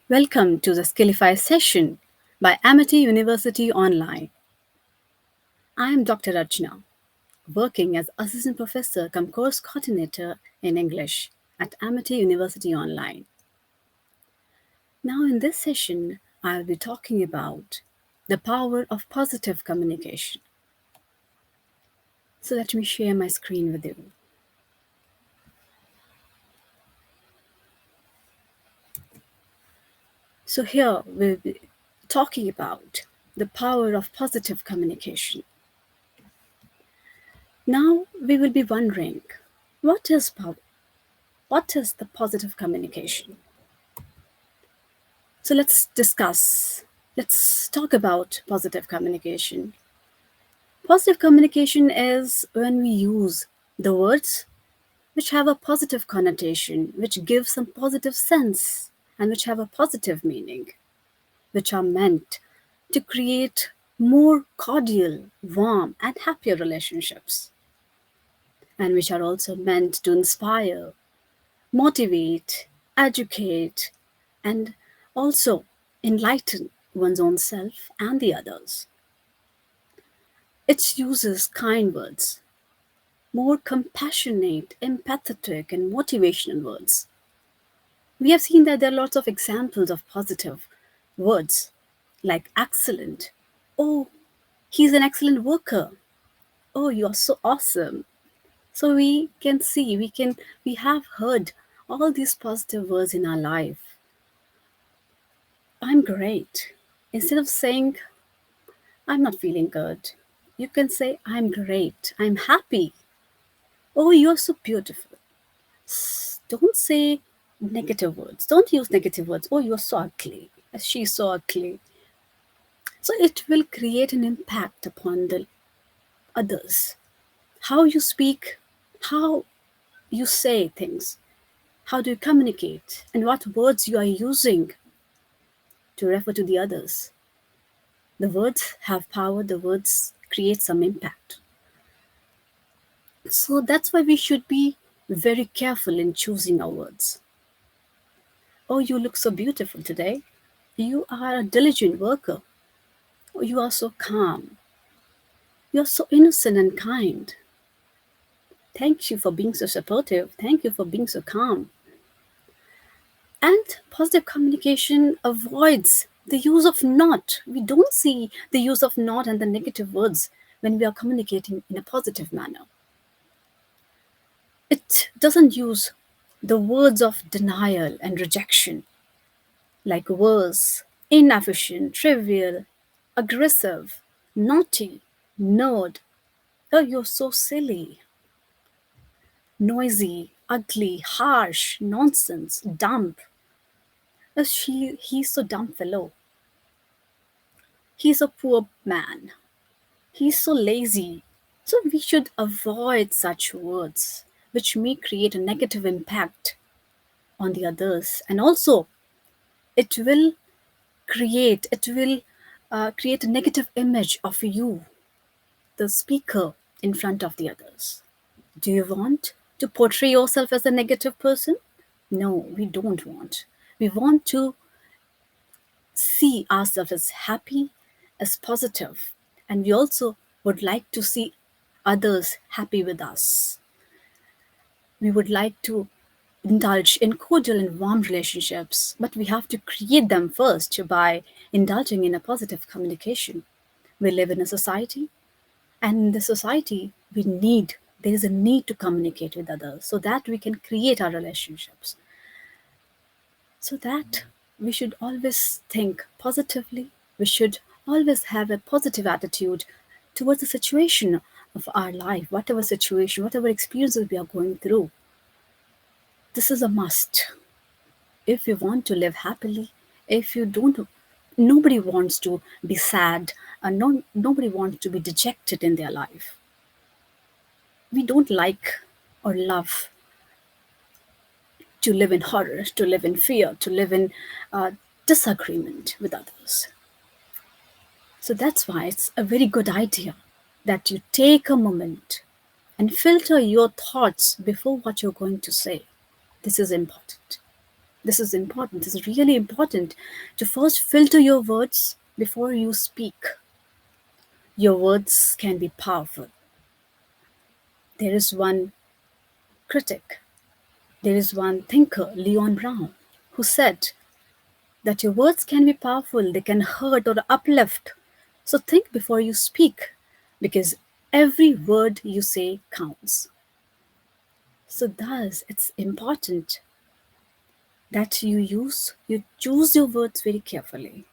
Welcome to the SKILLIFY session by Amity University Online. I am Dr. Archana, working as Assistant Professor cum Course Coordinator in English at Amity University Online. Now, in this session, I will be talking about the power of positive communication. So, let me share my screen with you. So, here we'll be talking about the power of positive communication. Now, we will be wondering what is the positive communication? So let's talk about positive communication. Positive communication is when we use the words which have a positive connotation, which give some positive sense, and which have a positive meaning, which are meant to create more cordial, warm, and happier relationships, and which are also meant to inspire, motivate, educate, and also enlighten one's own self and the others. It uses kind words, more compassionate, empathetic, and motivational words. We have seen that there are lots of examples of positive words like excellent. Oh, he's an excellent worker. Oh, you are so awesome. So we have heard all these positive words in our life. I'm great. Instead of saying, I'm not feeling good, you can say, I'm great. I'm happy. Oh, you're so beautiful. Don't say negative words. Don't use negative words. Oh, you're so ugly. She's so ugly. So it will create an impact upon the others. How you speak, how you say things, how do you communicate, and what words you are using to refer to the others. The words have power, the words create some impact. So that's why we should be very careful in choosing our words. Oh, you look so beautiful today. You are a diligent worker. Oh, you are so calm. You are so innocent and kind. Thank you for being so supportive. Thank you for being so calm. And positive communication avoids the use of not. We don't see the use of not and the negative words when we are communicating in a positive manner. It doesn't use the words of denial and rejection, like worse, inefficient, trivial, aggressive, naughty, nerd. Oh, you're so silly, noisy, ugly, harsh, nonsense, dumb. Oh, he's so dumb fellow. He's a poor man. He's so lazy. So we should avoid such words which may create a negative impact on the others, and also it will create a negative image of you, the speaker, in front of the others. Do you want to portray yourself as a negative person? No, we don't want. We want to see ourselves as happy, as positive, and we also would like to see others happy with us. We would like to indulge in cordial and warm relationships, but we have to create them first by indulging in a positive communication. We live in a society, and in the society, there is a need to communicate with others so that we can create our relationships. So that we should always think positively. We should always have a positive attitude towards the situation of our life, whatever situation, whatever experiences we are going through. This is a must. If you want to live happily, if you don't, nobody wants to be sad, and nobody wants to be dejected in their life. We don't like or love to live in horror, to live in fear, to live in disagreement with others. So that's why it's a very good idea that you take a moment and filter your thoughts before what you're going to say. This is important. This is important. This is really important to first filter your words before you speak. Your words can be powerful. There is one critic, there is one thinker, Leon Brown, who said that your words can be powerful, they can hurt or uplift. So think before you speak, because every word you say counts. So thus it's important that you choose your words very carefully.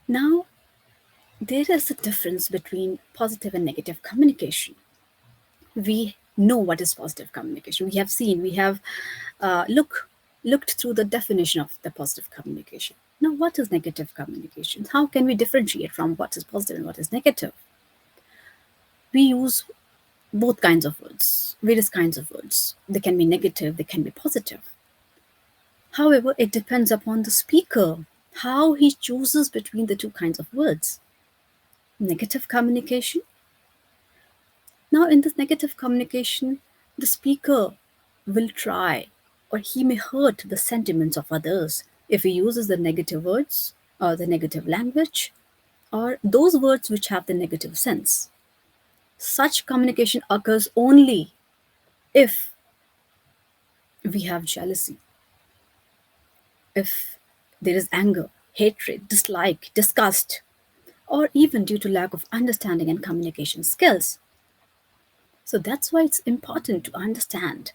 Now, there is a difference between positive and negative communication. We know what is positive communication. We have seen, we have looked through the definition of the positive communication. Now, what is negative communication? How can we differentiate from what is positive and what is negative? We use both kinds of words, various kinds of words. They can be negative, they can be positive. However, it depends upon the speaker, how he chooses between the two kinds of words. Negative communication. Now, in this negative communication, the speaker will try or he may hurt the sentiments of others if he uses the negative words or the negative language or those words which have the negative sense. Such communication occurs only if we have jealousy, if there is anger, hatred, dislike, disgust, or even due to lack of understanding and communication skills. So that's why it's important to understand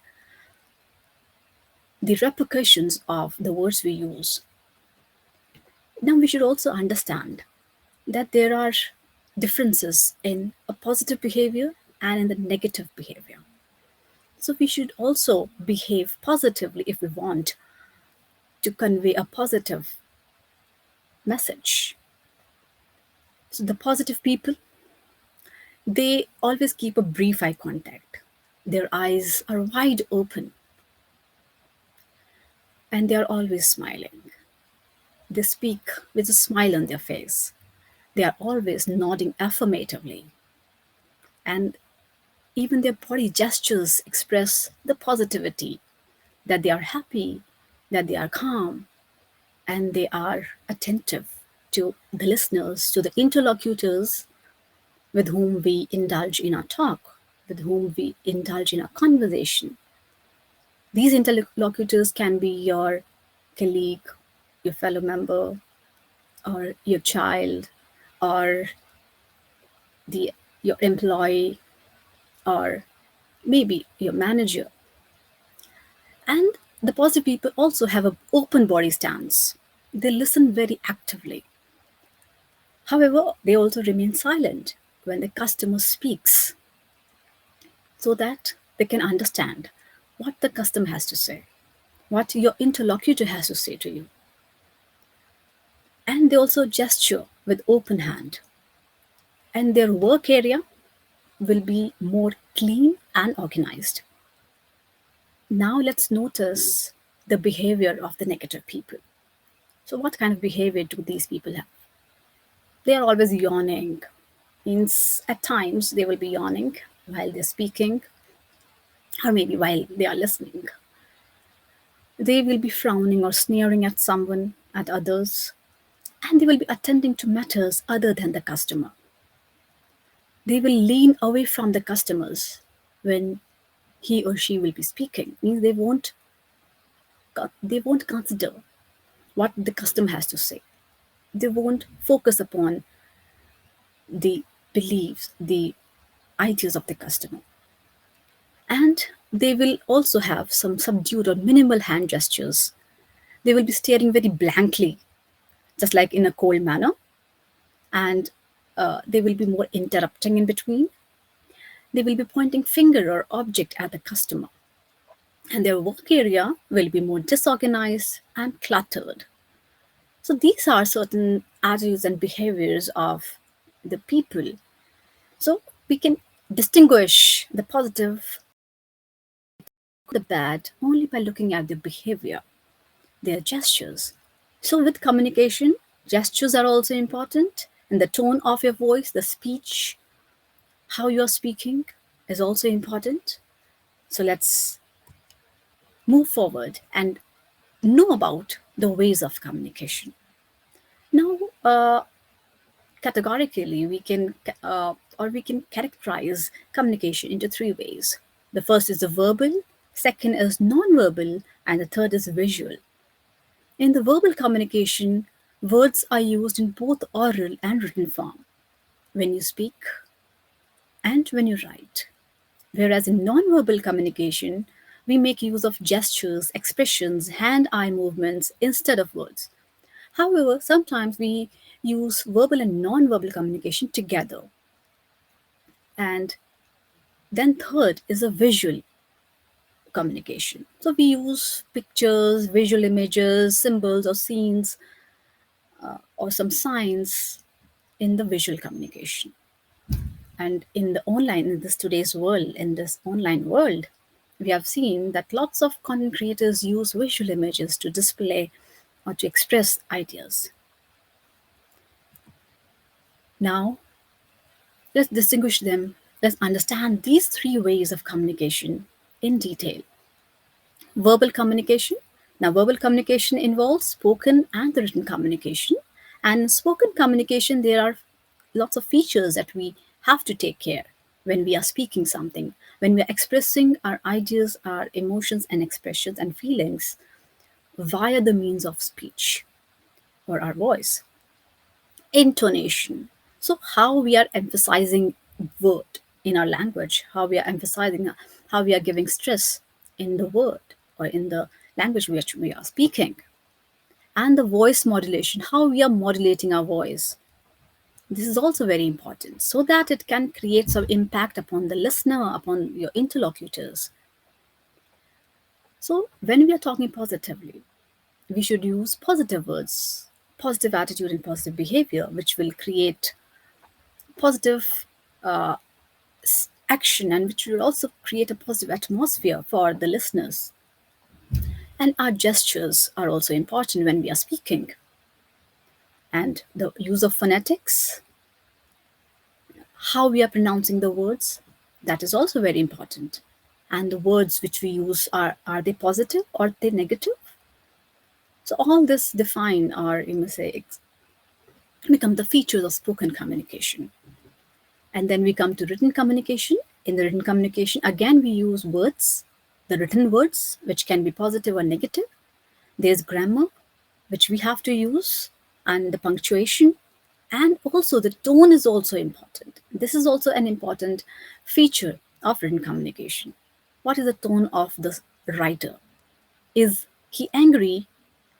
the repercussions of the words we use. Now, we should also understand that there are differences in a positive behavior and in the negative behavior. So, we should also behave positively if we want to convey a positive message. So, the positive people, they always keep a brief eye contact. Their eyes are wide open and they are always smiling. They speak with a smile on their face. They are always nodding affirmatively. And even their body gestures express the positivity that they are happy, that they are calm, and they are attentive to the listeners, to the interlocutors with whom we indulge in our talk, with whom we indulge in our conversation. These interlocutors can be your colleague, your fellow member, or your child, or the your employee, or maybe your manager. And the positive people also have an open body stance. They listen very actively. However, they also remain silent when the customer speaks so that they can understand what the customer has to say, what your interlocutor has to say to you. And they also gesture with open hand. And their work area will be more clean and organized. Now let's notice the behavior of the negative people. So, what kind of behavior do these people have? They are always yawning. Means at times they will be yawning while they're speaking, or maybe while they are listening. They will be frowning or sneering at someone, at others, and they will be attending to matters other than the customer. They will lean away from the customers when he or she will be speaking. Means they won't consider what the customer has to say. They won't focus upon the beliefs, the ideas of the customer. And they will also have some subdued or minimal hand gestures. They will be staring very blankly, just like in a cold manner, and they will be more interrupting in between. They will be pointing finger or object at the customer, and their work area will be more disorganized and cluttered. So these are certain attitudes and behaviors of the people. So we can distinguish the positive, the bad, only by looking at their behavior, their gestures. So with communication, gestures are also important, and the tone of your voice, the speech, how you're speaking is also important. So let's move forward and know about the ways of communication. Now, categorically, we can characterize communication into three ways. The first is the verbal, second is non-verbal, and the third is visual. In the verbal communication, words are used in both oral and written form when you speak and when you write. Whereas in non-verbal communication, we make use of gestures, expressions, hand eye movements instead of words. However, sometimes we use verbal and non-verbal communication together. And then, third is a visual communication. So, we use pictures, visual images, symbols, or scenes, or some signs in the visual communication. And in the online, in this today's world, in this online world, we have seen that lots of content creators use visual images to display or to express ideas. Now, let's distinguish them. Let's understand these three ways of communication in detail. Verbal communication. Now, verbal communication involves spoken and written communication. And in spoken communication, there are lots of features that we have to take care when we are speaking something, when we are expressing our ideas, our emotions, and expressions and feelings via the means of speech or our voice. Intonation. So, how we are emphasizing word in our language, how we are emphasizing, how we are giving stress in the word or in the language which we are speaking. And the voice modulation, how we are modulating our voice. This is also very important so that it can create some impact upon the listener, upon your interlocutors. So, when we are talking positively, we should use positive words, positive attitude, and positive behavior, which will create positive action and which will also create a positive atmosphere for the listeners. And our gestures are also important when we are speaking. And the use of phonetics, how we are pronouncing the words, that is also very important. And the words which we use are they positive or are they negative? So all this define or you must say become the features of spoken communication. And then we come to written communication. In the written communication, again, we use words, the written words, which can be positive or negative. There's grammar, which we have to use, and the punctuation. And also, the tone is also important. This is also an important feature of written communication. What is the tone of the writer? Is he angry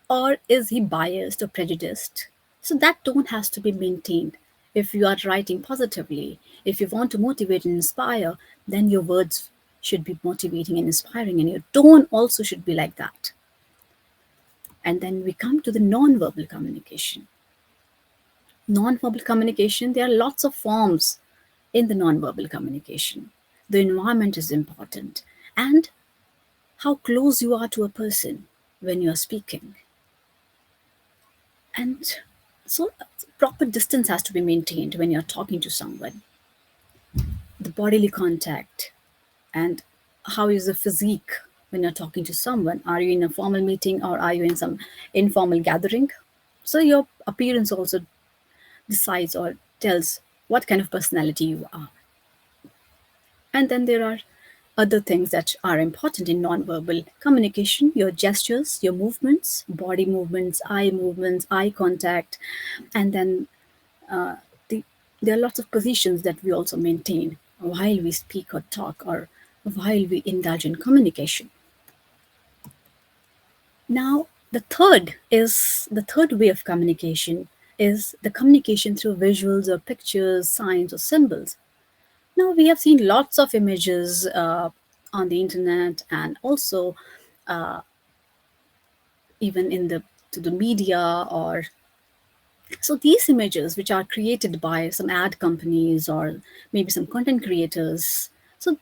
or is he biased or prejudiced? So that tone has to be maintained. If you are writing positively, if you want to motivate and inspire, then your words should be motivating and inspiring, and your tone also should be like that. And then we come to the non-verbal communication. Non-verbal communication, there are lots of forms in the non-verbal communication. The environment is important, and how close you are to a person when you are speaking. And so proper distance has to be maintained when you're talking to someone. The bodily contact and how is the physique when you're talking to someone. Are you in a formal meeting or are you in some informal gathering? So your appearance also decides or tells what kind of personality you are. And then there are other things that are important in nonverbal communication: your gestures, your movements, body movements, eye contact, and then the, there are lots of positions that we also maintain while we speak or talk or while we indulge in communication. Now, the third way of communication is the communication through visuals or pictures, signs, or symbols. Now, we have seen lots of images on the internet and also even in the to the media or so these images which are created by some ad companies or maybe some content creators, so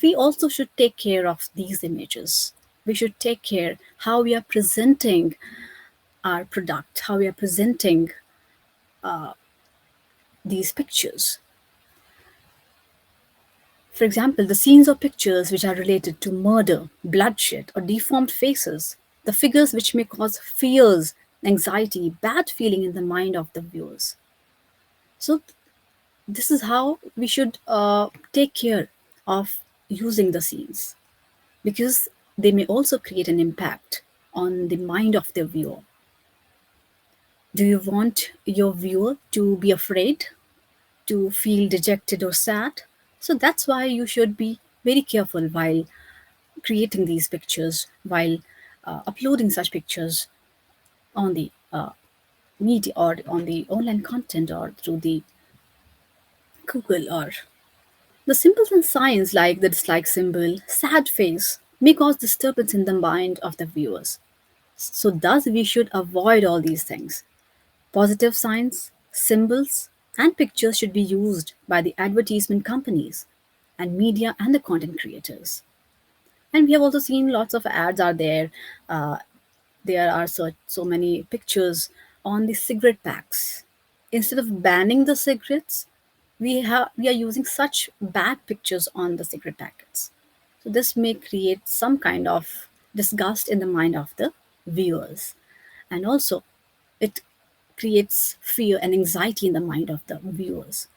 we also should take care of these images. We should take care how we are presenting our product, how we are presenting these pictures. For example, the scenes or pictures which are related to murder, bloodshed, or deformed faces. the figures which may cause fears, anxiety, bad feeling in the mind of the viewers. So this is how we should take care of using the scenes, because they may also create an impact on the mind of the viewer. Do you want your viewer to be afraid, to feel dejected or sad? So that's why you should be very careful while creating these pictures, while uploading such pictures on the media or on the online content or through the Google or the symbols and signs like the dislike symbol, sad face may cause disturbance in the mind of the viewers. So thus we should avoid all these things. Positive signs, symbols, and pictures should be used by the advertisement companies and media and the content creators. And we have also seen lots of ads are there. Uh, there are so many pictures on the cigarette packs. Instead of banning the cigarettes, we are using such bad pictures on the cigarette packets. So this may create some kind of disgust in the mind of the viewers, and also it creates fear and anxiety in the mind of the viewers.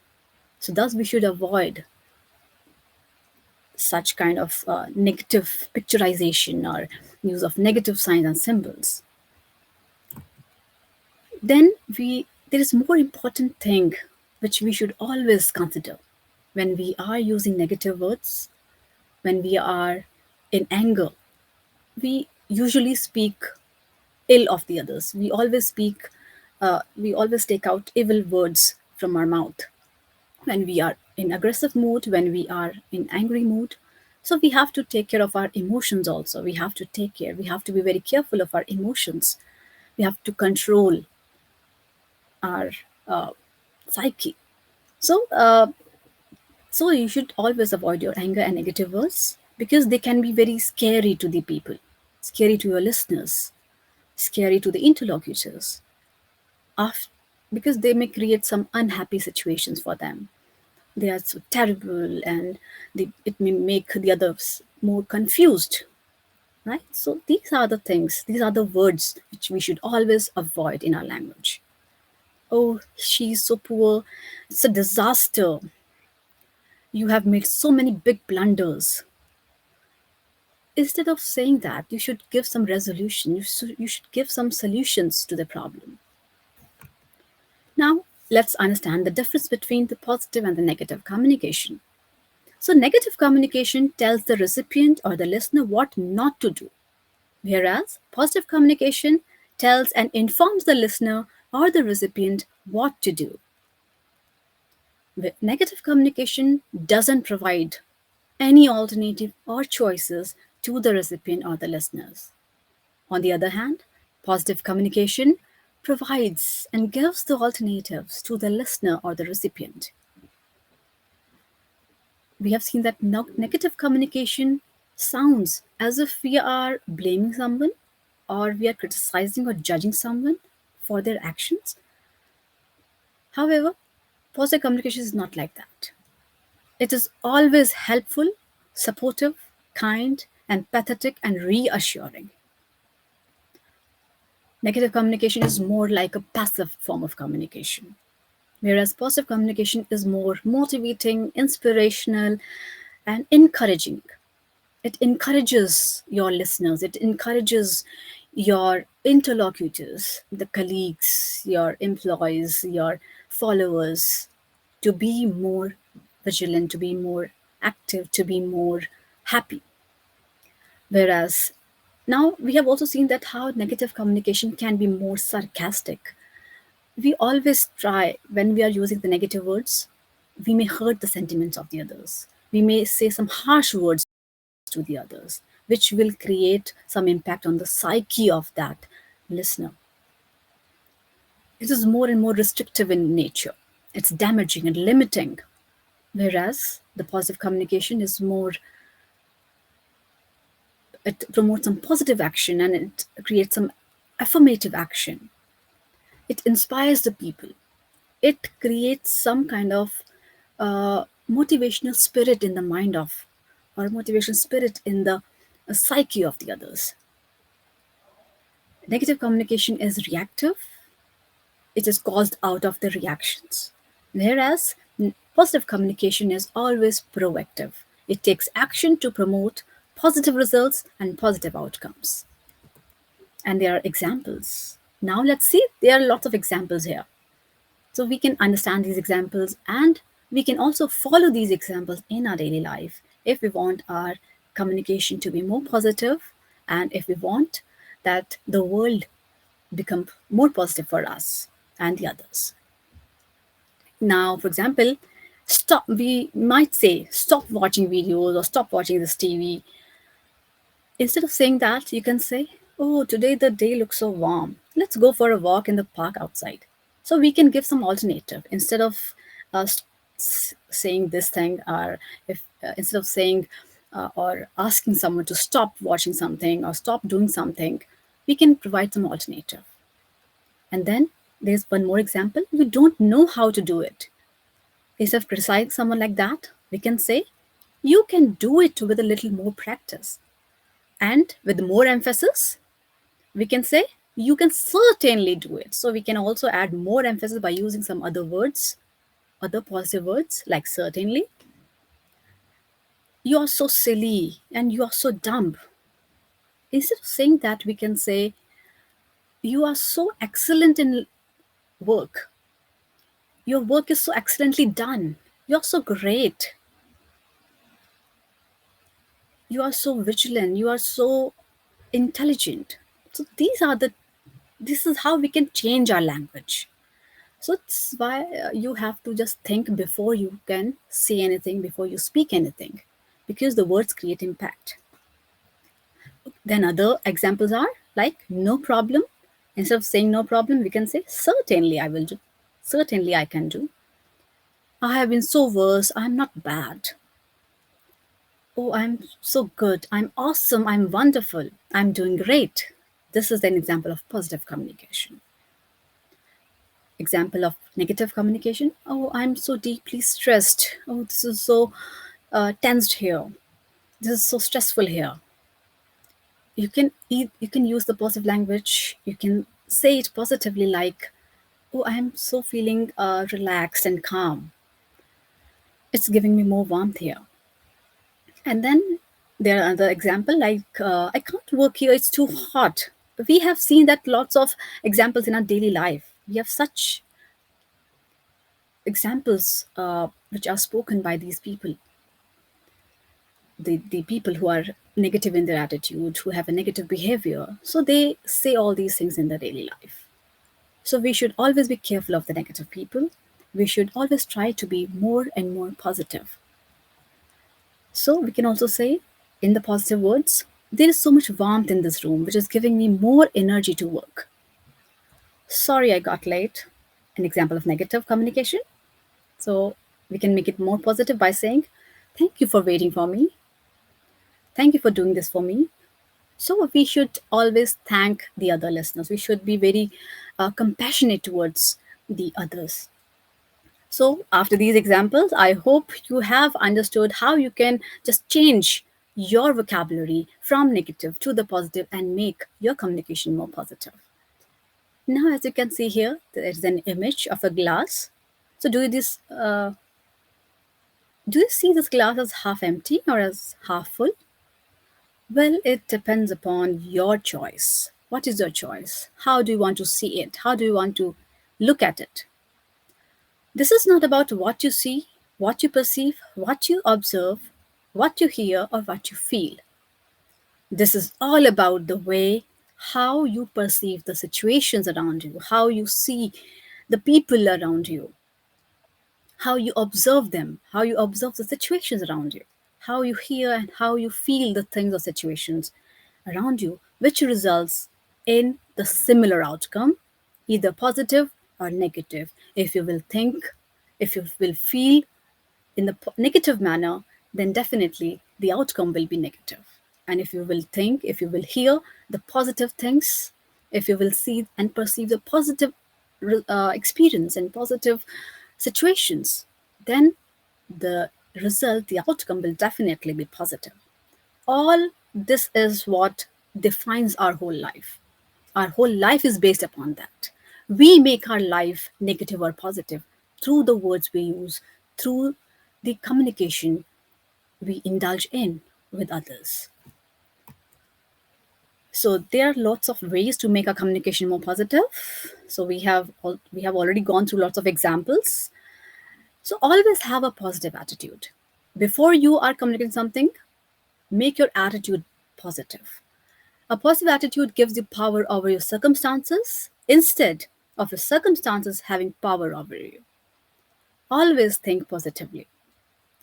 So thus we should avoid such kind of negative picturization or use of negative signs and symbols. Then we there is more important thing which we should always consider when we are using negative words, when we are in anger. We usually speak ill of the others. We always take out evil words from our mouth when we are in aggressive mood, when we are in angry mood. So we have to take care of our emotions also. We have to take care. We have to be very careful of our emotions. We have to control our uh, psyche. So you should always avoid your anger and negative words because they can be very scary to the people, scary to your listeners, scary to the interlocutors, af- because they may create some unhappy situations for them. They are so terrible, and it may make the others more confused, right? So these are the things, these are the words which we should always avoid in our language. Oh, she's so poor. It's a disaster. You have made so many big blunders. Instead of saying that, you should give some resolution. You should give some solutions to the problem. Now, let's understand the difference between the positive and the negative communication. So, negative communication tells the recipient or the listener what not to do, whereas positive communication tells and informs the listener or the recipient what to do. Negative communication doesn't provide any alternative or choices to the recipient or the listeners. On the other hand, positive communication provides and gives the alternatives to the listener or the recipient. We have seen that negative communication sounds as if we are blaming someone or we are criticizing or judging someone for their actions. However, positive communication is not like that. It is always helpful, supportive, kind, empathetic, and reassuring. Negative communication is more like a passive form of communication, whereas positive communication is more motivating, inspirational, and encouraging. It encourages your listeners, it encourages your interlocutors, the colleagues, your employees, your followers to be more vigilant, to be more active, to be more happy. Whereas now we have also seen that how negative communication can be more sarcastic. We always try, when we are using the negative words, we may hurt the sentiments of the others. We may say some harsh words to the others, which will create some impact on the psyche of that listener. It is more and more restrictive in nature. It's damaging and limiting. Whereas the positive communication is more, it promotes some positive action and it creates some affirmative action. It inspires the people. It creates some kind of motivational spirit in the mind of, or motivational spirit in the psyche of the others. Negative communication is reactive, it is caused out of the reactions. Whereas positive communication is always proactive. It takes action to promote positive results and positive outcomes. And there are examples. Now let's see, there are lots of examples here. So we can understand these examples and we can also follow these examples in our daily life if we want our communication to be more positive and if we want that the world become more positive for us and the others. Now, for example, stop we might say stop watching videos or stop watching this TV. Instead of saying that, you can say, oh, today the day looks so warm. Let's go for a walk in the park outside. So we can give some alternative instead of saying this thing, or if instead of saying or asking someone to stop watching something or stop doing something, we can provide some alternative. And then there's one more example. We don't know how to do it. Instead of criticizing someone like that, we can say, you can do it with a little more practice. And with more emphasis, we can say, you can certainly do it. So we can also add more emphasis by using some other words, other positive words like certainly. You are so silly and you are so dumb. Instead of saying that, we can say, you are so excellent in work. Your work is so excellently done. You're so great. You are so vigilant. You are so intelligent. So this is how we can change our language. So it's why you have to just think before you can say anything, before you speak anything, because the words create impact. Then other examples are like no problem. Instead of saying no problem, we can say certainly I will do. Certainly I can do. I have been so worse. I'm not bad. Oh, I'm so good. I'm awesome. I'm wonderful. I'm doing great. This is an example of positive communication. Example of negative communication. Oh, I'm so deeply stressed. Oh, this is so tensed here. This is so stressful here. You can use the positive language. You can say it positively, like, "Oh, I'm so feeling relaxed and calm. It's giving me more warmth here." And then there are other example like, "I can't work here. It's too hot." We have seen that lots of examples in our daily life. We have such examples which are spoken by these people, the people who are negative in their attitude, who have a negative behavior. So they say all these things in their daily life. So we should always be careful of the negative people. We should always try to be more and more positive. So we can also say in the positive words, there is so much warmth in this room, which is giving me more energy to work. Sorry I got late. An example of negative communication. So we can make it more positive by saying, thank you for waiting for me. Thank you for doing this for me. So we should always thank the other listeners. We should be very compassionate towards the others. So after these examples, I hope you have understood how you can just change your vocabulary from negative to the positive and make your communication more positive. Now, as you can see here, there is an image of a glass. So do you see this glass as half empty or as half full? Well, it depends upon your choice. What is your choice? How do you want to see it? How do you want to look at it? This is not about what you see, what you perceive, what you observe, what you hear, or what you feel. This is all about the way how you perceive the situations around you, how you see the people around you, how you observe them, how you observe the situations around you, how you hear and how you feel the things or situations around you, which results in the similar outcome, either positive or negative. If you will think, if you will feel in the negative manner, then definitely the outcome will be negative. And if you will think, if you will hear the positive things, if you will see and perceive the positive experience and positive situations, then the result, the outcome will definitely be positive. All this is what defines our whole life. Our whole life is based upon that. We make our life negative or positive through the words we use, through the communication we indulge in with others. So there are lots of ways to make our communication more positive. So we have already gone through lots of examples. So always have a positive attitude. Before you are communicating something, make your attitude positive. A positive attitude gives you power over your circumstances instead of your circumstances having power over you. Always think positively.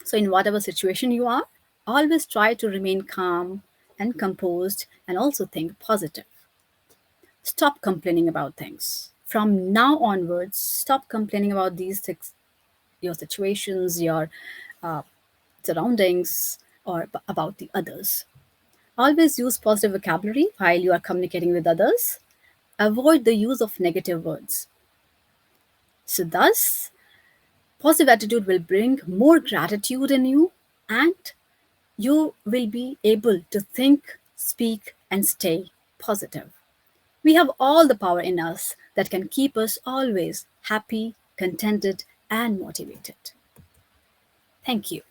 So, in whatever situation you are, always try to remain calm and composed and also think positive. Stop complaining about things. From now onwards, stop complaining about these things, your situations, your uh, surroundings, or about the others. Always use positive vocabulary while you are communicating with others. Avoid the use of negative words. So, thus, positive attitude will bring more gratitude in you, and you will be able to think, speak, and stay positive. We have all the power in us that can keep us always happy, contented, and motivated. Thank you.